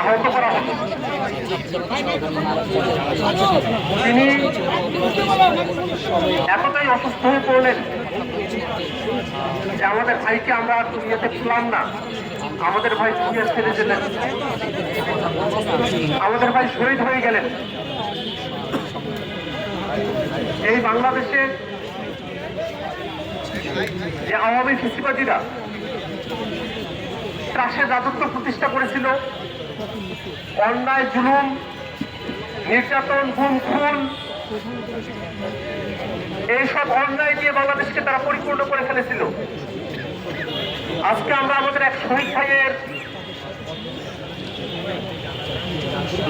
আহত করা হতো। তিনি এতটাই অসুস্থ হয়ে পড়লেন যে আমাদের ভাইকে আমরা দুনিয়াতে ছিলাম না, আমাদের ভাই দুনিয়া ছেড়ে দিলেন, আমাদের ভাই শহীদ হয়ে গেলেন। এই বাংলাদেশে যে আওয়ামী ফ্যাসিবাদীরা ত্রাসের রাজত্ব প্রতিষ্ঠা করেছিল, অন্যায় জুলুম নির্যাতন গুম খুন এইসব অন্যায় দিয়ে বাংলাদেশকে তারা পরিপূর্ণ করে ফেলেছিল। আজকে আমরা আমাদের এক শহীদ ভাইয়ের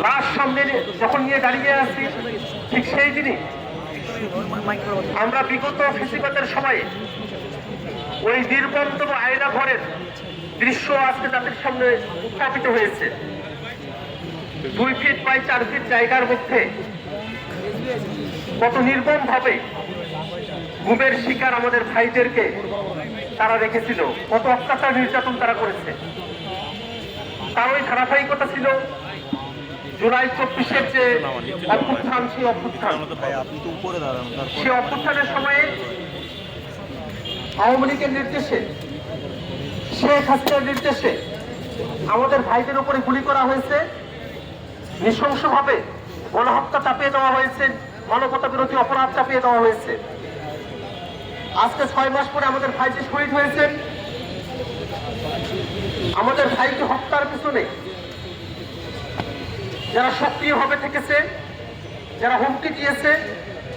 লাশ সামনে যখন নিয়ে দাঁড়িয়ে আছি, ঠিক সেই দিনই আমরা বিগত ফ্যাসিবাদের সময় ওই নির্মমতম আয়না ঘরের দৃশ্য আজকে তাদের সামনে উত্থাপিত হয়েছে। 2 ফিট বাই 4 ফিট জায়গার মধ্যে কত নির্মম ভাবে গুমের শিকার আমাদের ভাইদেরকে তারা রেখেছিল, কত অত্যাচার নির্যাতন তারা করেছে। তার ওই ধারাবাহিকতা ছিল জুলাই 24-এর যে অভ্যুত্থান, সেই অভ্যুত্থানের সময়ে আওয়ামী লীগের নির্দেশে, শেখ হাসিনার নির্দেশে আমাদের ভাইদের উপরে গুলি করা হয়েছে, নৃশংসভাবে গণহত্যা চাপিয়ে দেওয়া হয়েছে, মানবতা বিরোধী অপরাধ চাপিয়ে দেওয়া হয়েছে। আজকে 6 মাস পরে আমাদের ভাই যে শহীদ হয়েছেন, আমাদের ভাইকে হত্যার পিছনে যারা সক্রিয়ভাবে থেকেছে, যারা হুমকি দিয়েছে,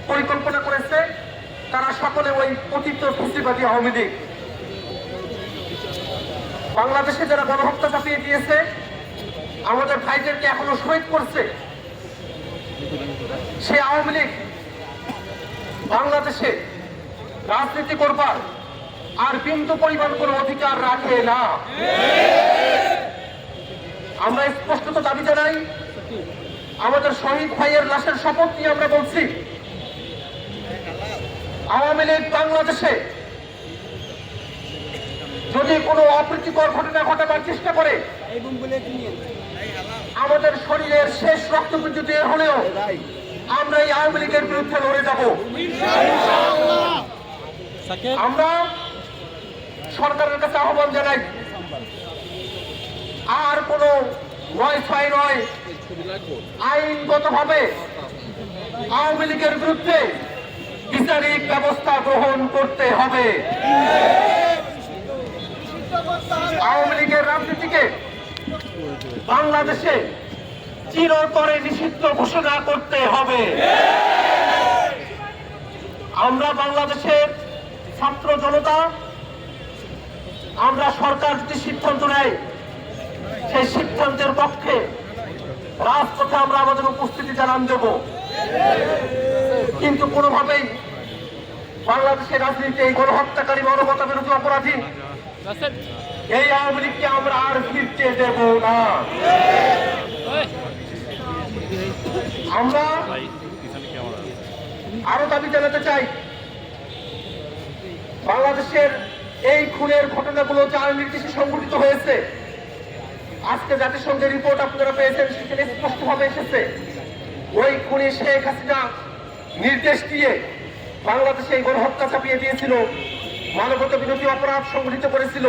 পরিকল্পনা করেছে, তারা সকলে ওই পতিত ফ্যাসিবাদী আওয়ামী লীগ। বাংলাদেশে যারা গণহত্যা চাপিয়ে দিয়েছে, আমাদের ভাইদেরকে এখনো শহীদ করছে, সে আওয়ামী লীগ বাংলাদেশে রাজনীতি করবার আর বিন্দু পরিমাণ কোনো অধিকার রাখে না। আমরা স্পষ্টত দাবি জানাই, আমাদের শহীদ ভাইয়ের লাশের শপথ নিয়ে আমরা বলছি, আওয়ামী লীগ বাংলাদেশে যদি কোনো অপ্রীতিকর ঘটনা ঘটাবার চেষ্টা করে, আমাদের শরীরের শেষ রক্তবিন্দু দিয়ে হলেও আমরা এই আওয়ামী লীগের বিরুদ্ধে লড়ে যাব। আমরা সরকারের কাছে আহ্বান জানাই, আর কোনো ওয়াইফাই নয়, আইনগতভাবে আওয়ামী লীগের বিরুদ্ধে বিচারিক ব্যবস্থা গ্রহণ করতে হবে। আওয়ামী লীগের রাজনীতিকে বাংলাদেশে চিরতরে নিষিদ্ধ ঘোষণা করতে হবে। আমরা বাংলাদেশের ছাত্র জনতা, আমরা সরকার যদি সিদ্ধান্ত নেয়, সেই সিদ্ধান্তের পক্ষে রাজপথে আমরা আমাদের উপস্থিতি জানান দেব। কিন্তু কোনোভাবেই বাংলাদেশের রাজনীতিতে এই গণহত্যাকারী, মানবতা বিরোধী অপরাধী এই আওয়ামী লীগকে আমরা আর ফিরতে দেব না। আমরা আরো দাবি জানাতে চাই, বাংলাদেশের এই খুনের ঘটনাগুলো যার নির্দেশে সংঘটিত হয়েছে, আজকে জাতিসংঘের রিপোর্ট আপনারা পেয়েছেন, সেখানে স্পষ্টভাবে এসেছে ওই খুনি শেখ হাসিনা নির্দেশ দিয়ে বাংলাদেশে এই গণহত্যা চাপিয়ে দিয়েছিল, মানবতা বিরোধী অপরাধ সংঘটিত করেছিল।